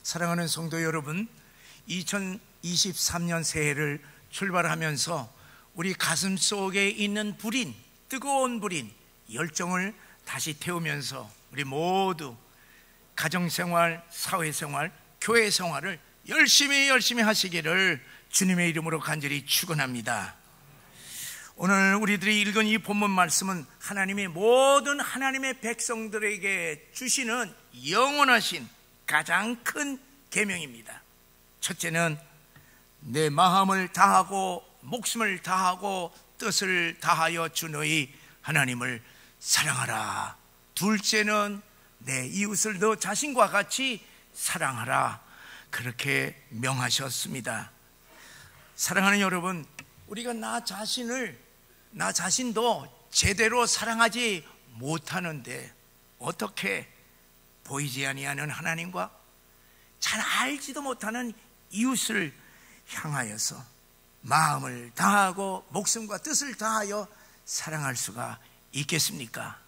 사랑하는 성도 여러분, 2023년 새해를 출발하면서 우리 가슴 속에 있는 불인, 뜨거운 불인, 열정을 다시 태우면서 우리 모두 가정생활, 사회생활, 교회생활을 열심히 하시기를 주님의 이름으로 간절히 축원합니다. 오늘 우리들이 읽은 이 본문 말씀은 하나님이 모든 하나님의 백성들에게 주시는 영원하신 가장 큰 계명입니다. 첫째는 내 마음을 다하고 목숨을 다하고 뜻을 다하여 주 너희 하나님을 사랑하라. 둘째는 내 이웃을 너 자신과 같이 사랑하라. 그렇게 명하셨습니다. 사랑하는 여러분, 우리가 나 자신도 제대로 사랑하지 못하는데 어떻게 보이지 아니하는 하나님과 잘 알지도 못하는 이웃을 향하여서 마음을 다하고 목숨과 뜻을 다하여 사랑할 수가 있겠습니까?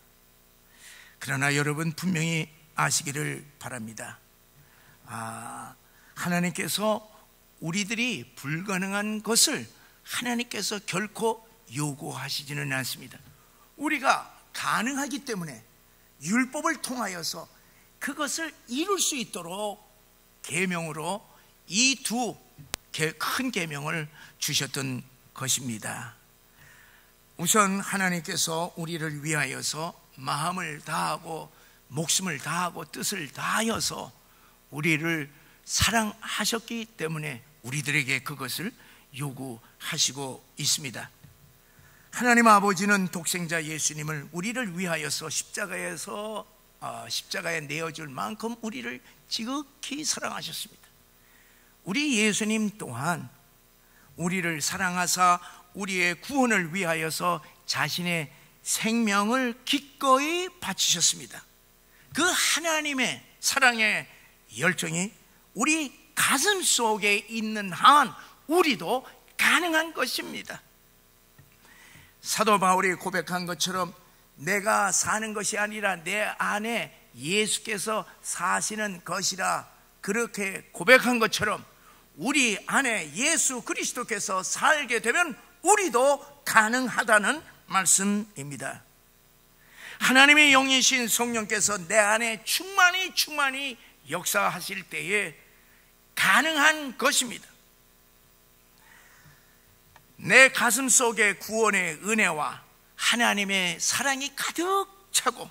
그러나 여러분 분명히 아시기를 바랍니다. 하나님께서 우리들이 불가능한 것을 하나님께서 결코 요구하시지는 않습니다. 우리가 가능하기 때문에 율법을 통하여서 그것을 이룰 수 있도록 계명으로 이 두 큰 계명을 주셨던 것입니다. 우선 하나님께서 우리를 위하여서 마음을 다하고 목숨을 다하고 뜻을 다하여서 우리를 사랑하셨기 때문에 우리들에게 그것을 요구하시고 있습니다. 하나님 아버지는 독생자 예수님을 우리를 위하여서 십자가에 내어줄 만큼 우리를 지극히 사랑하셨습니다. 우리 예수님 또한 우리를 사랑하사 우리의 구원을 위하여서 자신의 생명을 기꺼이 바치셨습니다. 그 하나님의 사랑의 열정이 우리 가슴 속에 있는 한 우리도 가능한 것입니다. 사도 바울이 고백한 것처럼 내가 사는 것이 아니라 내 안에 예수께서 사시는 것이라 그렇게 고백한 것처럼 우리 안에 예수 그리스도께서 살게 되면 우리도 가능하다는 말씀입니다. 하나님의 영이신 성령께서 내 안에 충만히 역사하실 때에 가능한 것입니다. 내 가슴 속에 구원의 은혜와 하나님의 사랑이 가득 차고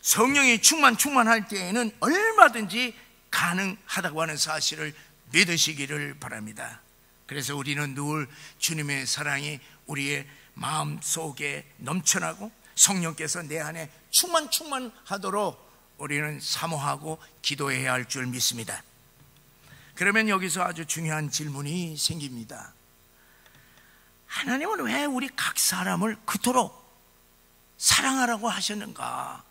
성령이 충만할 때에는 얼마든지 가능하다고 하는 사실을 믿으시기를 바랍니다. 그래서 우리는 늘 주님의 사랑이 우리의 마음 속에 넘쳐나고 성령께서 내 안에 충만하도록 우리는 사모하고 기도해야 할 줄 믿습니다. 그러면 여기서 아주 중요한 질문이 생깁니다. 하나님은 왜 우리 각 사람을 그토록 사랑하라고 하셨는가?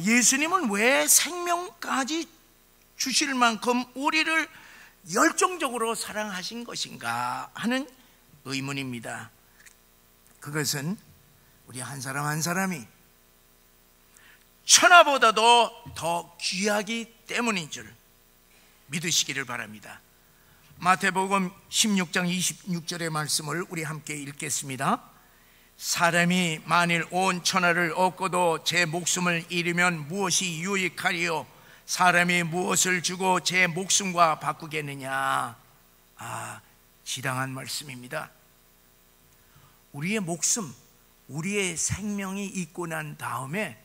예수님은 왜 생명까지 주실 만큼 우리를 열정적으로 사랑하신 것인가 하는 의문입니다. 그것은 우리 한 사람 한 사람이 천하보다도 더 귀하기 때문인 줄 믿으시기를 바랍니다. 마태복음 16장 26절의 말씀을 우리 함께 읽겠습니다. 사람이 만일 온 천하를 얻고도 제 목숨을 잃으면 무엇이 유익하리요? 사람이 무엇을 주고 제 목숨과 바꾸겠느냐? 지당한 말씀입니다. 우리의 목숨, 우리의 생명이 있고 난 다음에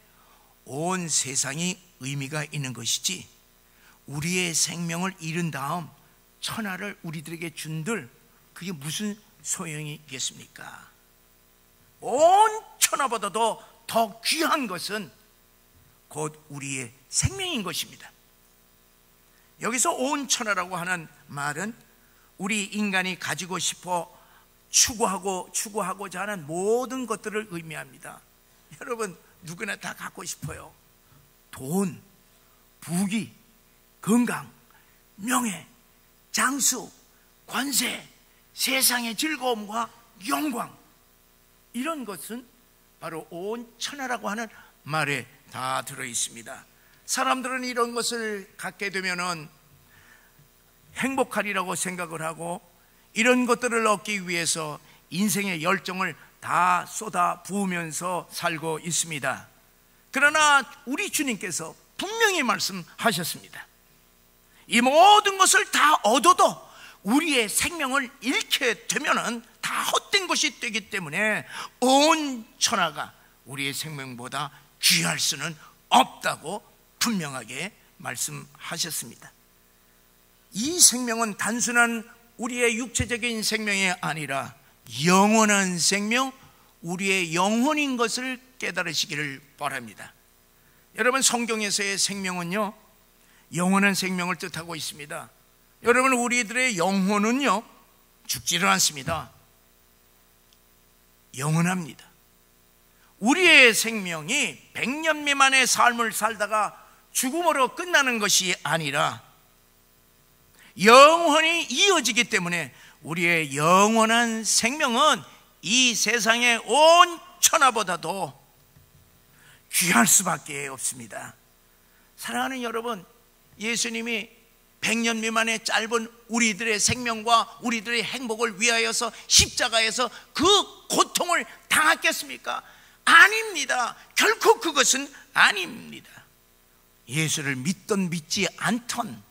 온 세상이 의미가 있는 것이지, 우리의 생명을 잃은 다음 천하를 우리들에게 준들 그게 무슨 소용이 있겠습니까? 온 천하보다도 더 귀한 것은 곧 우리의 생명인 것입니다. 여기서 온 천하라고 하는 말은 우리 인간이 가지고 싶어 추구하고자 하는 모든 것들을 의미합니다. 여러분 누구나 다 갖고 싶어요. 돈, 부귀, 건강, 명예, 장수, 권세, 세상의 즐거움과 영광, 이런 것은 바로 온 천하라고 하는 말에 다 들어 있습니다. 사람들은 이런 것을 갖게 되면은 행복하리라고 생각을 하고 이런 것들을 얻기 위해서 인생의 열정을 다 쏟아 부으면서 살고 있습니다. 그러나 우리 주님께서 분명히 말씀하셨습니다. 이 모든 것을 다 얻어도 우리의 생명을 잃게 되면은 다 헛된 것이 되기 때문에 온 천하가 우리의 생명보다 귀할 수는 없다고 분명하게 말씀하셨습니다. 이 생명은 단순한 우리의 육체적인 생명이 아니라 영원한 생명, 우리의 영혼인 것을 깨달으시기를 바랍니다. 여러분, 성경에서의 생명은요, 영원한 생명을 뜻하고 있습니다. 여러분, 우리들의 영혼은요, 죽지를 않습니다. 영원합니다. 우리의 생명이 100년 미만의 삶을 살다가 죽음으로 끝나는 것이 아니라 영원히 이어지기 때문에 우리의 영원한 생명은 이 세상의 온 천하보다도 귀할 수밖에 없습니다. 사랑하는 여러분, 예수님이 100년 미만의 짧은 우리들의 생명과 우리들의 행복을 위하여서 십자가에서 그 고통을 당했겠습니까? 아닙니다. 결코 그것은 아닙니다. 예수를 믿던 믿지 않던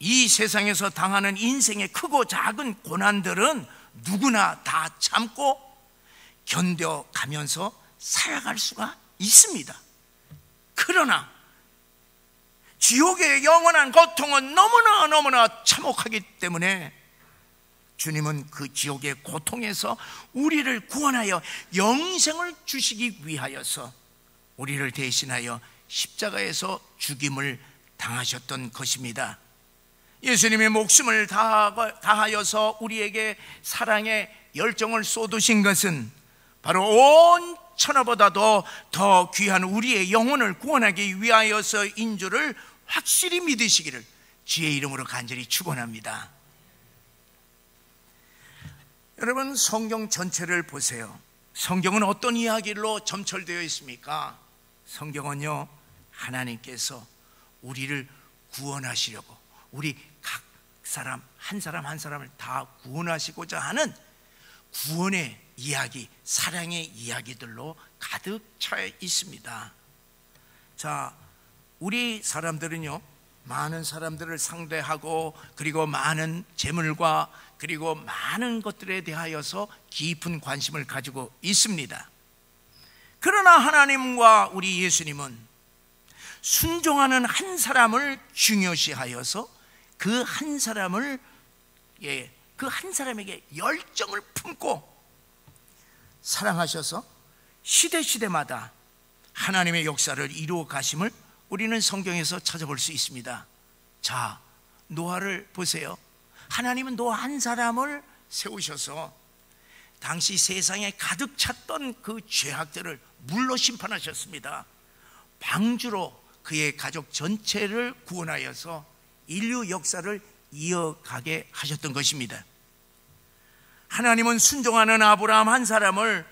이 세상에서 당하는 인생의 크고 작은 고난들은 누구나 다 참고 견뎌가면서 살아갈 수가 있습니다. 그러나 지옥의 영원한 고통은 너무나 참혹하기 때문에 주님은 그 지옥의 고통에서 우리를 구원하여 영생을 주시기 위하여서 우리를 대신하여 십자가에서 죽임을 당하셨던 것입니다. 예수님의 목숨을 다하여서 우리에게 사랑의 열정을 쏟으신 것은 바로 온 천하보다도 더 귀한 우리의 영혼을 구원하기 위하여서인 줄을 확실히 믿으시기를 주의 이름으로 간절히 축원합니다. 여러분, 성경 전체를 보세요. 성경은 어떤 이야기로 점철되어 있습니까? 성경은요, 하나님께서 우리를 구원하시려고 우리 각 사람 한 사람을 다 구원하시고자 하는 구원의 이야기, 사랑의 이야기들로 가득 차 있습니다. 자, 우리 사람들은요, 많은 사람들을 상대하고 그리고 많은 재물과 그리고 많은 것들에 대하여서 깊은 관심을 가지고 있습니다. 그러나 하나님과 우리 예수님은 순종하는 한 사람을 중요시하여서 그 한 사람에게 열정을 품고 사랑하셔서 시대마다 하나님의 역사를 이루어 가심을 우리는 성경에서 찾아볼 수 있습니다. 자, 노아를 보세요. 하나님은 노아 한 사람을 세우셔서 당시 세상에 가득 찼던 그 죄악들을 물로 심판하셨습니다. 방주로 그의 가족 전체를 구원하여서 인류 역사를 이어가게 하셨던 것입니다. 하나님은 순종하는 아브라함 한 사람을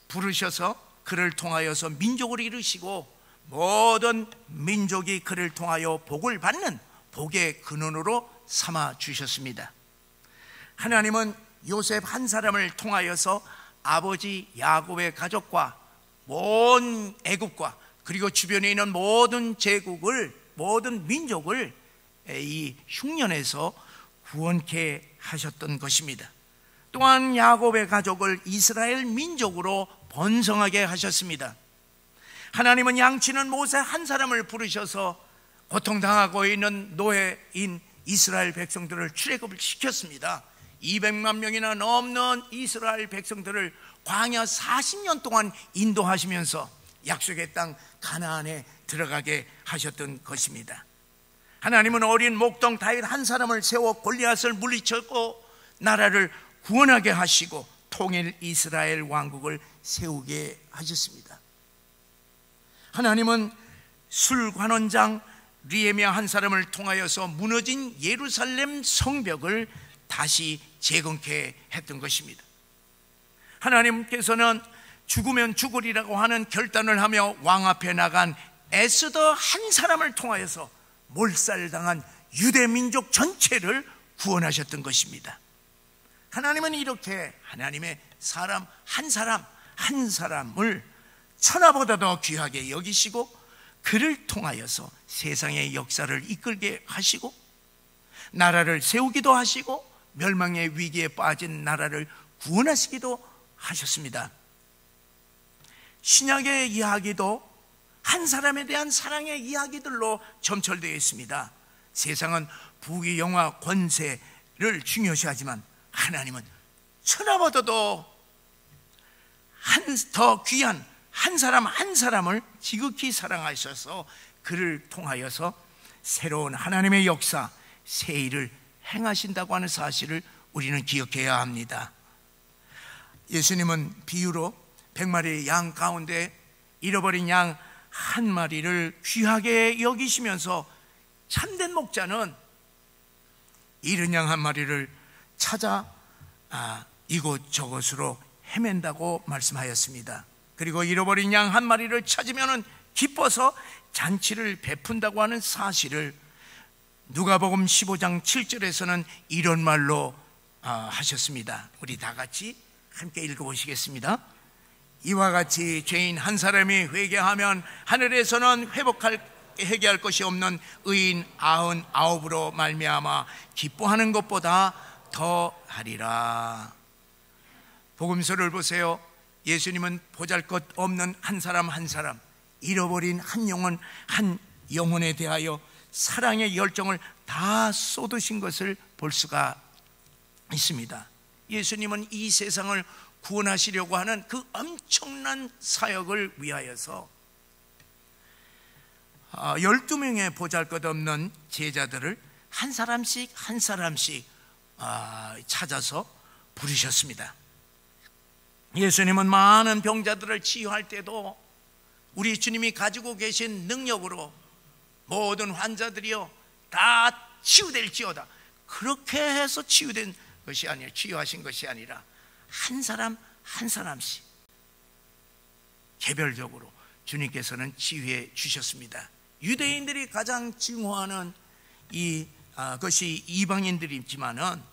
부르셔서 그를 통하여서 민족을 이루시고 모든 민족이 그를 통하여 복을 받는 복의 근원으로 삼아 주셨습니다. 하나님은 요셉 한 사람을 통하여서 아버지 야곱의 가족과 온 애국과 그리고 주변에 있는 모든 제국을, 모든 민족을 이 흉년에서 구원케 하셨던 것입니다. 또한 야곱의 가족을 이스라엘 민족으로 번성하게 하셨습니다. 하나님은 양치는 모세 한 사람을 부르셔서 고통당하고 있는 노예인 이스라엘 백성들을 출애굽을 시켰습니다. 200만 명이나 넘는 이스라엘 백성들을 광야 40년 동안 인도하시면서 약속의 땅 가나안에 들어가게 하셨던 것입니다. 하나님은 어린 목동 다윗 한 사람을 세워 골리앗을 물리쳤고 나라를 구원하게 하시고 통일 이스라엘 왕국을 세우게 하셨습니다. 하나님은 술관원장 느헤미야 한 사람을 통하여서 무너진 예루살렘 성벽을 다시 재건케 했던 것입니다. 하나님께서는 죽으면 죽으리라고 하는 결단을 하며 왕 앞에 나간 에스더 한 사람을 통하여서 몰살당한 유대 민족 전체를 구원하셨던 것입니다. 하나님은 이렇게 하나님의 사람 한 사람을 천하보다 더 귀하게 여기시고 그를 통하여서 세상의 역사를 이끌게 하시고 나라를 세우기도 하시고 멸망의 위기에 빠진 나라를 구원하시기도 하셨습니다. 신약의 이야기도 한 사람에 대한 사랑의 이야기들로 점철되어 있습니다. 세상은 부귀 영화 권세를 중요시하지만 하나님은 천하보다도 더 귀한 한 사람을 지극히 사랑하셔서 그를 통하여서 새로운 하나님의 역사, 새 일을 행하신다고 하는 사실을 우리는 기억해야 합니다. 예수님은 비유로 100마리 양 가운데 잃어버린 양 한 마리를 귀하게 여기시면서 참된 목자는 잃은 양 한 마리를 찾아 이곳저곳으로 헤맨다고 말씀하였습니다. 그리고 잃어버린 양 한 마리를 찾으면 기뻐서 잔치를 베푼다고 하는 사실을 누가복음 15장 7절에서는 이런 말로 하셨습니다. 우리 다 같이 함께 읽어보시겠습니다. 이와 같이 죄인 한 사람이 회개하면 하늘에서는 회개할 것이 없는 의인 99으로 말미암아 기뻐하는 것보다 더 하리라. 복음서를 보세요. 예수님은 보잘것없는 한 사람 잃어버린 한 영혼에 대하여 사랑의 열정을 다 쏟으신 것을 볼 수가 있습니다. 예수님은 이 세상을 구원하시려고 하는 그 엄청난 사역을 위하여서 12명의 보잘것없는 제자들을 한 사람씩 찾아서 부르셨습니다. 예수님은 많은 병자들을 치유할 때도 우리 주님이 가지고 계신 능력으로 모든 환자들이요 다 치유될지어다 그렇게 해서 치유된 것이 아니라 치유하신 것이 아니라 한 사람씩 개별적으로 주님께서는 치유해 주셨습니다. 유대인들이 가장 증오하는 것이 이방인들이지만은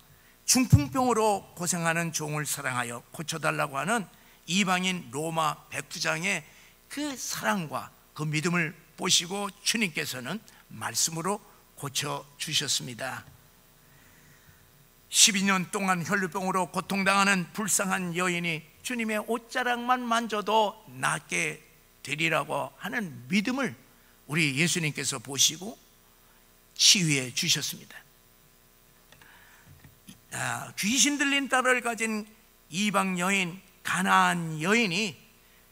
중풍병으로 고생하는 종을 사랑하여 고쳐달라고 하는 이방인 로마 백부장의 그 사랑과 그 믿음을 보시고 주님께서는 말씀으로 고쳐주셨습니다. 12년 동안 혈루병으로 고통당하는 불쌍한 여인이 주님의 옷자락만 만져도 낫게 되리라고 하는 믿음을 우리 예수님께서 보시고 치유해 주셨습니다. 귀신 들린 딸을 가진 이방 여인, 가나안 여인이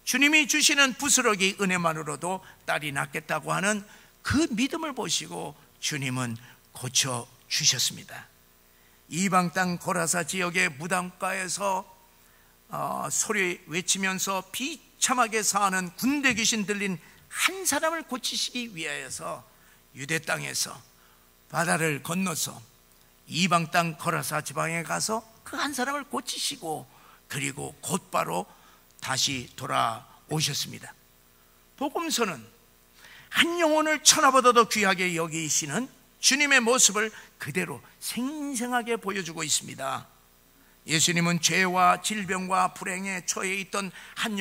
주님이 주시는 부스러기 은혜만으로도 딸이 낫겠다고 하는 그 믿음을 보시고 주님은 고쳐 주셨습니다. 이방 땅 고라사 지역의 무당가에서 소리 외치면서 비참하게 사는 군대 귀신 들린 한 사람을 고치시기 위하여서 유대 땅에서 바다를 건너서 이방 땅 고라사 지방에 가서 그 한 사람을 고치시고 그리고 곧바로 다시 돌아오셨습니다. 복음서는 한 영혼을 천하보다도 귀하게 여기시는 주님의 모습을 그대로 생생하게 보여주고 있습니다. 예수님은 죄와 질병과 불행에 처해 있던 한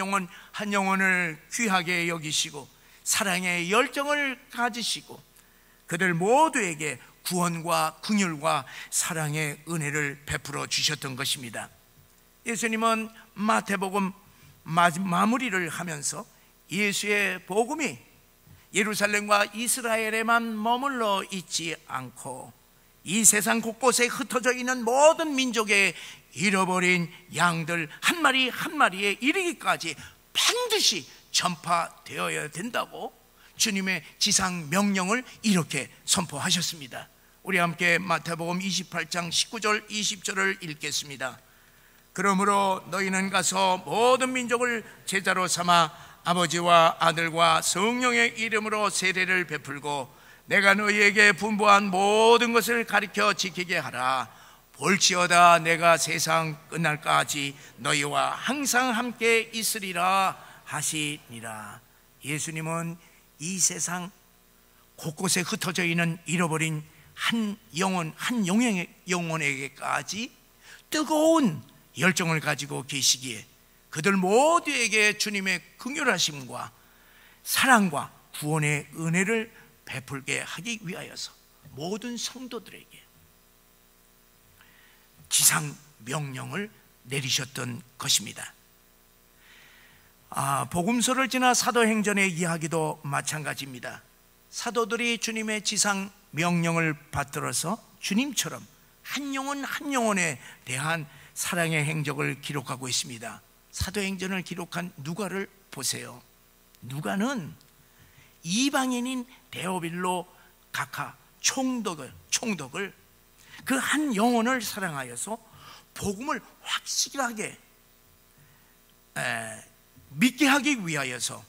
영혼을 귀하게 여기시고 사랑의 열정을 가지시고 그들 모두에게 구원과 긍휼과 사랑의 은혜를 베풀어 주셨던 것입니다. 예수님은 마태복음 마무리를 하면서 예수의 복음이 예루살렘과 이스라엘에만 머물러 있지 않고 이 세상 곳곳에 흩어져 있는 모든 민족의 잃어버린 양들 한 마리 한 마리에 이르기까지 반드시 전파되어야 된다고 주님의 지상 명령을 이렇게 선포하셨습니다. 우리 함께 마태복음 28장 19절 20절을 읽겠습니다. 그러므로 너희는 가서 모든 민족을 제자로 삼아 아버지와 아들과 성령의 이름으로 세례를 베풀고 내가 너희에게 분부한 모든 것을 가르쳐 지키게 하라. 볼지어다 내가 세상 끝날까지 너희와 항상 함께 있으리라 하시니라. 예수님은 이 세상 곳곳에 흩어져 있는 잃어버린 한 영혼에게까지 뜨거운 열정을 가지고 계시기에 그들 모두에게 주님의 긍휼하심과 사랑과 구원의 은혜를 베풀게 하기 위하여서 모든 성도들에게 지상 명령을 내리셨던 것입니다. 복음서를 지나 사도행전의 이야기도 마찬가지입니다. 사도들이 주님의 지상 명령을 받들어서 주님처럼 한 영혼 한 영혼에 대한 사랑의 행적을 기록하고 있습니다. 사도행전을 기록한 누가를 보세요. 누가는 이방인인 데오빌로 각하 총독을 그 한 영혼을 사랑하여서 복음을 확실하게 믿게 하기 위하여서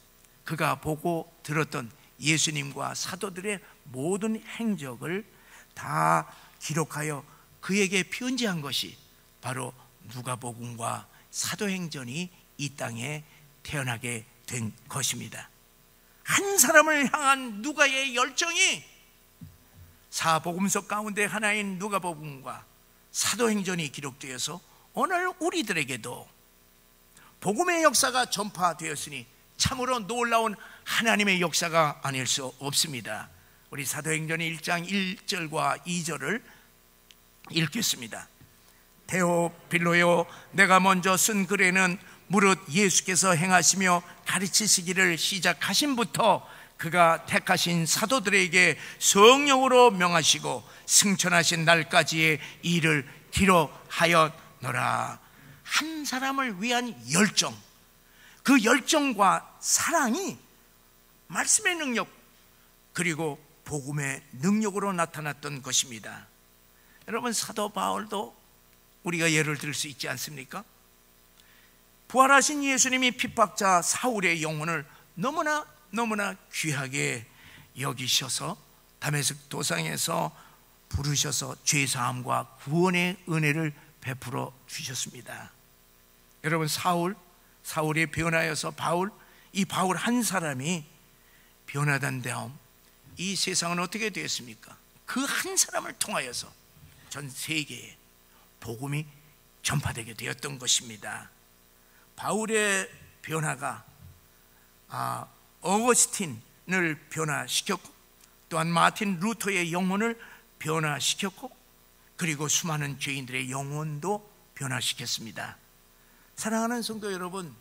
그가 보고 들었던 예수님과 사도들의 모든 행적을 다 기록하여 그에게 편지한 것이 바로 누가복음과 사도행전이 이 땅에 태어나게 된 것입니다. 한 사람을 향한 누가의 열정이 사복음서 가운데 하나인 누가복음과 사도행전이 기록되어서 오늘 우리들에게도 복음의 역사가 전파되었으니 참으로 놀라운 하나님의 역사가 아닐 수 없습니다. 우리 사도행전 1장 1절과 2절을 읽겠습니다. 데오빌로요, 내가 먼저 쓴 글에는 무릇 예수께서 행하시며 가르치시기를 시작하신부터 그가 택하신 사도들에게 성령으로 명하시고 승천하신 날까지의 일을 기록하였노라. 한 사람을 위한 열정, 그 열정과 사랑이 말씀의 능력 그리고 복음의 능력으로 나타났던 것입니다. 여러분, 사도 바울도 우리가 예를 들 수 있지 않습니까? 부활하신 예수님이 핍박자 사울의 영혼을 너무나 귀하게 여기셔서 다메섹 도상에서 부르셔서 죄사함과 구원의 은혜를 베풀어 주셨습니다. 여러분, 사울이 변하여서 이 바울 한 사람이 변화된 다음 이 세상은 어떻게 되었습니까? 그 한 사람을 통하여서 전 세계에 복음이 전파되게 되었던 것입니다. 바울의 변화가 어거스틴을 변화시켰고, 또한 마틴 루터의 영혼을 변화시켰고, 그리고 수많은 죄인들의 영혼도 변화시켰습니다. 사랑하는 성도 여러분,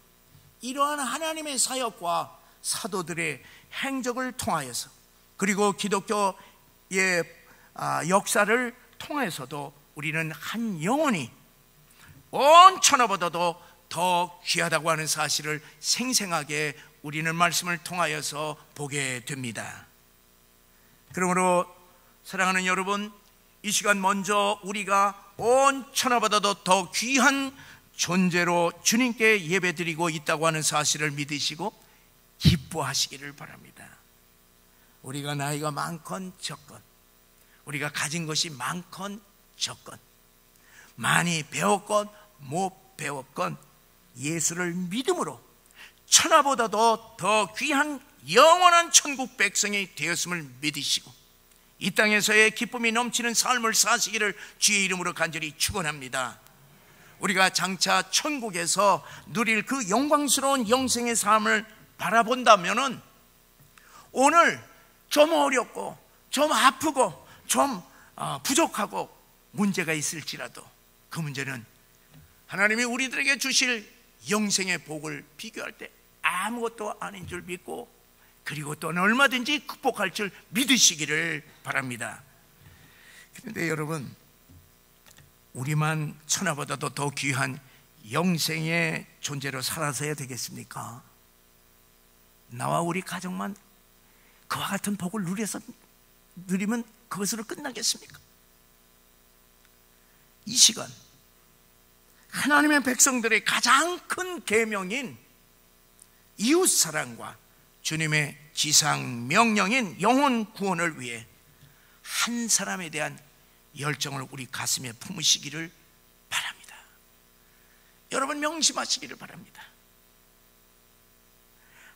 이러한 하나님의 사역과 사도들의 행적을 통하여서, 그리고 기독교의 역사를 통해서도 우리는 한 영혼이 온 천하보다도 더 귀하다고 하는 사실을 생생하게 우리는 말씀을 통하여서 보게 됩니다. 그러므로 사랑하는 여러분, 이 시간 먼저 우리가 온 천하보다도 더 귀한 존재로 주님께 예배드리고 있다고 하는 사실을 믿으시고 기뻐하시기를 바랍니다. 우리가 나이가 많건 적건, 우리가 가진 것이 많건 적건, 많이 배웠건 못 배웠건 예수를 믿음으로 천하보다도 더 귀한 영원한 천국 백성이 되었음을 믿으시고 이 땅에서의 기쁨이 넘치는 삶을 사시기를 주의 이름으로 간절히 축원합니다. 우리가 장차 천국에서 누릴 그 영광스러운 영생의 삶을 바라본다면은 오늘 좀 어렵고 좀 아프고 좀 부족하고 문제가 있을지라도 그 문제는 하나님이 우리들에게 주실 영생의 복을 비교할 때 아무것도 아닌 줄 믿고, 그리고 또는 얼마든지 극복할 줄 믿으시기를 바랍니다. 그런데 여러분, 우리만 천하보다도 더 귀한 영생의 존재로 살아서야 되겠습니까? 나와 우리 가정만 그와 같은 복을 누리면 그것으로 끝나겠습니까? 이 시간 하나님의 백성들의 가장 큰 계명인 이웃사랑과 주님의 지상 명령인 영혼 구원을 위해 한 사람에 대한 열정을 우리 가슴에 품으시기를 바랍니다. 여러분, 명심하시기를 바랍니다.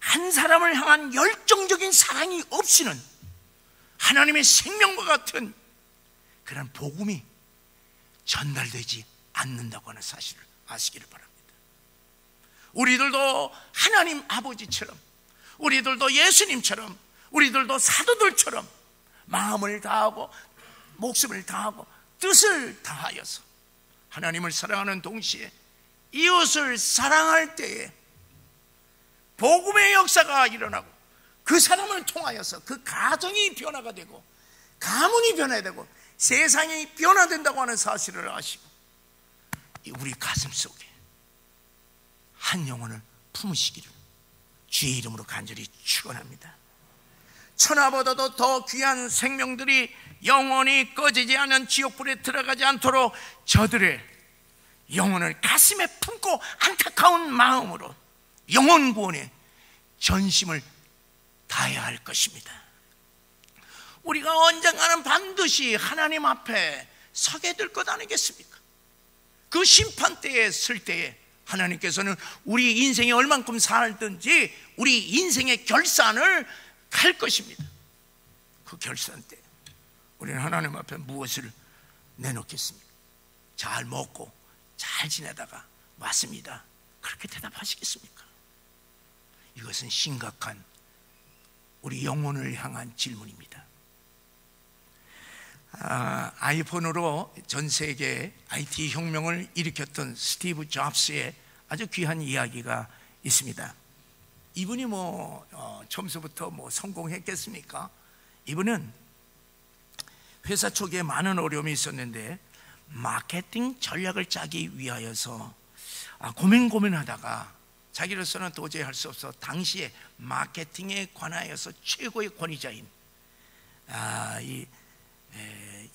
한 사람을 향한 열정적인 사랑이 없이는 하나님의 생명과 같은 그런 복음이 전달되지 않는다고 하는 사실을 아시기를 바랍니다. 우리들도 하나님 아버지처럼, 우리들도 예수님처럼, 우리들도 사도들처럼 마음을 다하고 목숨을 다하고 뜻을 다하여서 하나님을 사랑하는 동시에 이웃을 사랑할 때에 복음의 역사가 일어나고 그 사람을 통하여서 그 가정이 변화가 되고 가문이 변화되고 세상이 변화된다고 하는 사실을 아시고 우리 가슴 속에 한 영혼을 품으시기를 주의 이름으로 간절히 축원합니다. 천하보다도 더 귀한 생명들이 영원히 꺼지지 않은 지옥불에 들어가지 않도록 저들의 영혼을 가슴에 품고 안타까운 마음으로 영혼 구원에 전심을 다해야 할 것입니다. 우리가 언젠가는 반드시 하나님 앞에 서게 될 것 아니겠습니까? 그 심판대에 설 때에 하나님께서는 우리 인생이 얼만큼 살든지 우리 인생의 결산을 할 것입니다. 그 결산 때 우리는 하나님 앞에 무엇을 내놓겠습니까? 잘 먹고 잘 지내다가 왔습니다. 그렇게 대답하시겠습니까? 이것은 심각한 우리 영혼을 향한 질문입니다. 아이폰으로 전 세계 IT 혁명을 일으켰던 스티브 잡스의 아주 귀한 이야기가 있습니다. 이분이 처음부터 성공했겠습니까? 이분은 회사 초기에 많은 어려움이 있었는데 마케팅 전략을 짜기 위하여서 고민하다가 자기로서는 도저히 할 수 없어 당시에 마케팅에 관하여서 최고의 권위자인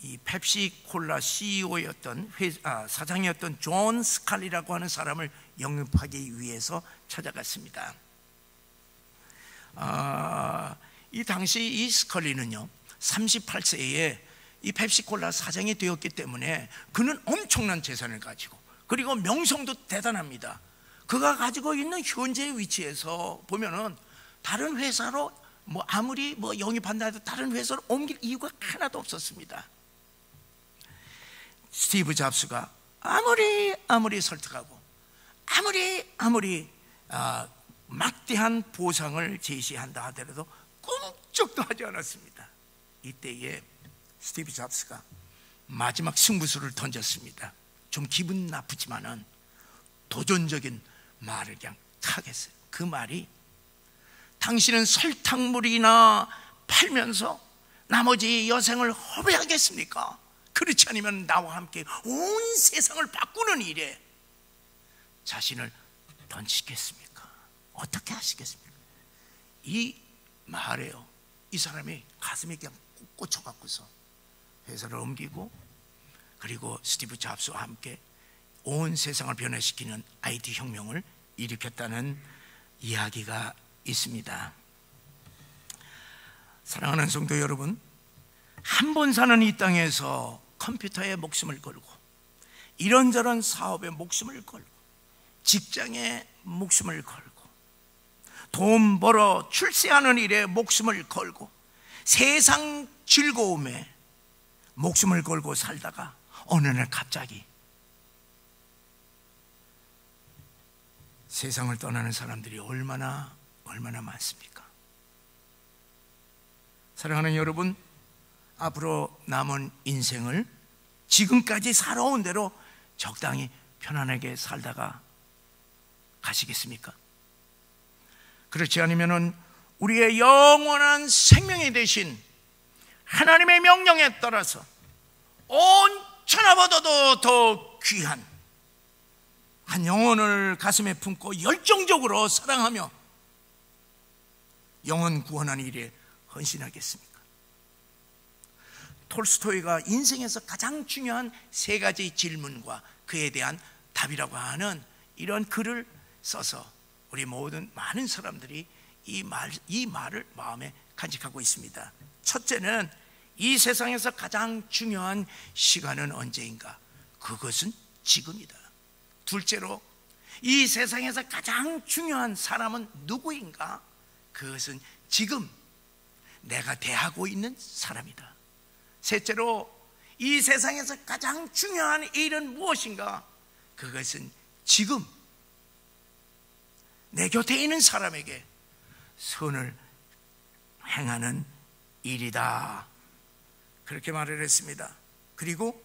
이 펩시콜라 CEO였던 사장이었던 존 스칼리라고 하는 사람을 영입하기 위해서 찾아갔습니다. 이 당시 이 스칼리는요 38세에 이 펩시콜라 사장이 되었기 때문에 그는 엄청난 재산을 가지고 그리고 명성도 대단합니다. 그가 가지고 있는 현재의 위치에서 보면은 다른 회사로 아무리 영입한다 해도 다른 회사로 옮길 이유가 하나도 없었습니다. 스티브 잡스가 아무리 설득하고 아무리 막대한 보상을 제시한다 하더라도 꿈쩍도 하지 않았습니다. 이때에 스티브 잡스가 마지막 승부수를 던졌습니다. 좀 기분 나쁘지만은 도전적인 말을 그냥 탁 했어요. 그 말이 당신은 설탕물이나 팔면서 나머지 여생을 허비하겠습니까? 그렇지 않으면 나와 함께 온 세상을 바꾸는 일에 자신을 던지겠습니까? 어떻게 하시겠습니까? 이 말에요 이 사람이 가슴에 그냥 꽂혀갖고서 회사를 옮기고 그리고 스티브 잡스와 함께 온 세상을 변화시키는 IT 혁명을 일으켰다는 이야기가 있습니다. 사랑하는 성도 여러분, 한 번 사는 이 땅에서 컴퓨터에 목숨을 걸고 이런저런 사업에 목숨을 걸고 직장에 목숨을 걸고 돈 벌어 출세하는 일에 목숨을 걸고 세상 즐거움에 목숨을 걸고 살다가 어느 날 갑자기 세상을 떠나는 사람들이 얼마나 많습니까? 사랑하는 여러분, 앞으로 남은 인생을 지금까지 살아온 대로 적당히 편안하게 살다가 가시겠습니까? 그렇지 않으면 우리의 영원한 생명이 되신 하나님의 명령에 따라서 온 천하보다도 더 귀한 한 영혼을 가슴에 품고 열정적으로 사랑하며 영혼 구원하는 일에 헌신하겠습니까? 톨스토이가 인생에서 가장 중요한 세 가지 질문과 그에 대한 답이라고 하는 이런 글을 써서 우리 모든 많은 사람들이 이 말을 마음에 간직하고 있습니다. 첫째는 이 세상에서 가장 중요한 시간은 언제인가? 그것은 지금이다. 둘째로 이 세상에서 가장 중요한 사람은 누구인가? 그것은 지금 내가 대하고 있는 사람이다. 셋째로, 이 세상에서 가장 중요한 일은 무엇인가? 그것은 지금 내 곁에 있는 사람에게 선을 행하는 일이다. 그렇게 말을 했습니다. 그리고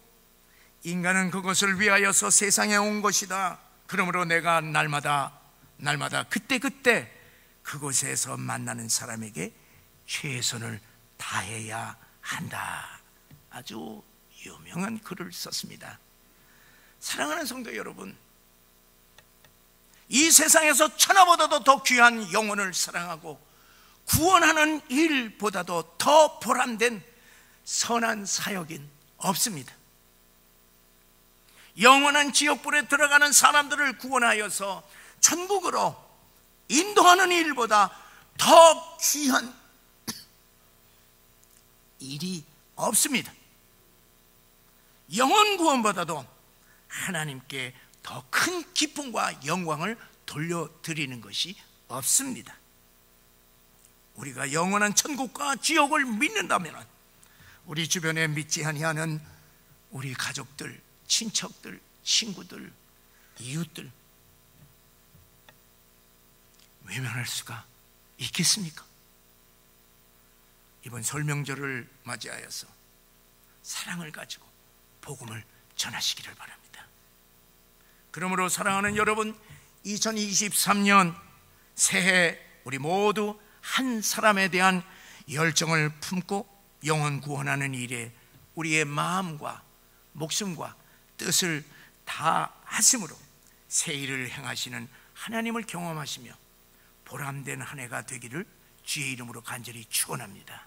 인간은 그것을 위하여서 세상에 온 것이다. 그러므로 내가 날마다 그때그때 그곳에서 만나는 사람에게 최선을 다해야 한다. 아주 유명한 글을 썼습니다. 사랑하는 성도 여러분, 이 세상에서 천하보다도 더 귀한 영혼을 사랑하고 구원하는 일보다도 더 보람된 선한 사역인 없습니다. 영원한 지옥불에 들어가는 사람들을 구원하여서 천국으로 인도하는 일보다 더 귀한 일이 없습니다. 영혼 구원보다도 하나님께 더 큰 기쁨과 영광을 돌려드리는 것이 없습니다. 우리가 영원한 천국과 지옥을 믿는다면 우리 주변에 믿지 아니하는 우리 가족들, 친척들, 친구들, 이웃들 외면할 수가 있겠습니까? 이번 설명절을 맞이하여서 사랑을 가지고 복음을 전하시기를 바랍니다. 그러므로 사랑하는 여러분, 2023년 새해 우리 모두 한 사람에 대한 열정을 품고 영혼 구원하는 일에 우리의 마음과 목숨과 뜻을 다하심으로 새 일을 행하시는 하나님을 경험하시며 보람된 한 해가 되기를 주의 이름으로 간절히 축원합니다.